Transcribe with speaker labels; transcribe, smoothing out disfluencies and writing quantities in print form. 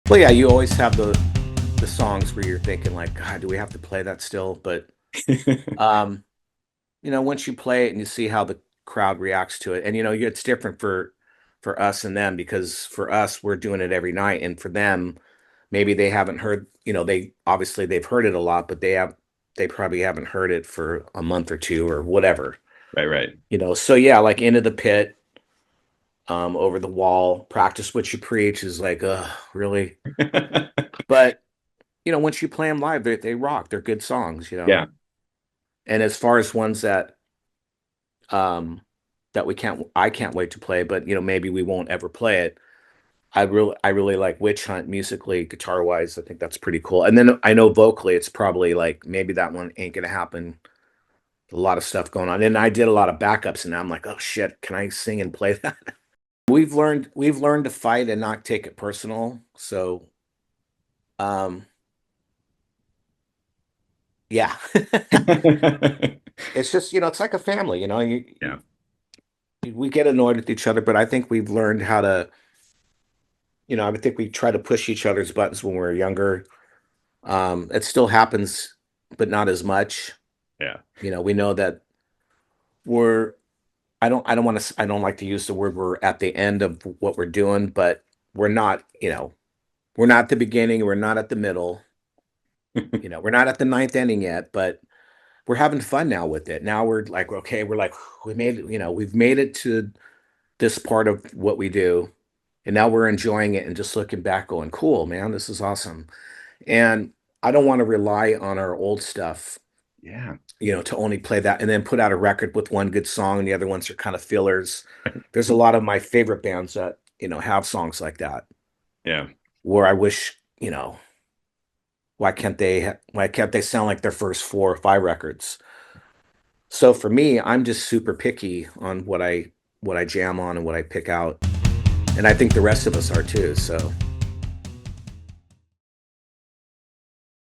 Speaker 1: Well, yeah, you always have the songs where you're thinking like, God, do we have to play that still? But um, once you play it and you see how the crowd reacts to it, and it's different for us and them because for us, we're doing it every night, and for them, maybe they haven't heard, they obviously they've heard it a lot, but they probably haven't heard it for a month or two or whatever.
Speaker 2: Right, right.
Speaker 1: So yeah, like Into the Pit, Over the Wall, Practice What You Preach is like, really? But once you play them live, they rock. They're good songs.
Speaker 2: Yeah.
Speaker 1: And as far as ones um that I can't wait to play, but maybe we won't ever play it. I really like Witch Hunt musically, guitar wise. I think that's pretty cool. And then I know vocally, it's probably like maybe that one ain't gonna happen. A lot of stuff going on, and I did a lot of backups, and now I'm like, oh shit, can I sing and play that? We've learned to fight and not take it personal. So, um, yeah, it's just it's like a family.
Speaker 2: Yeah.
Speaker 1: We get annoyed with each other, but I think we've learned how to. I would think we try to push each other's buttons when we were younger. It still happens, but not as much.
Speaker 2: Yeah.
Speaker 1: We know that we're. I don't like to use the word we're at the end of what we're doing, but we're not. We're not at the beginning. We're not at the middle. We're not at the ninth inning yet, but we're having fun now with it. Now we're like, okay, we're like, we made it. We've made it to this part of what we do, and now we're enjoying it and just looking back, going, cool, man, this is awesome. And I don't want to rely on our old stuff,
Speaker 2: Yeah.
Speaker 1: to only play that and then put out a record with one good song and the other ones are kind of fillers. There's a lot of my favorite bands that, have songs like that
Speaker 2: Yeah.
Speaker 1: where I wish, why can't they sound like their first four or five records? So for me, I'm just super picky on what I jam on and what I pick out. And I think the rest of us are too. So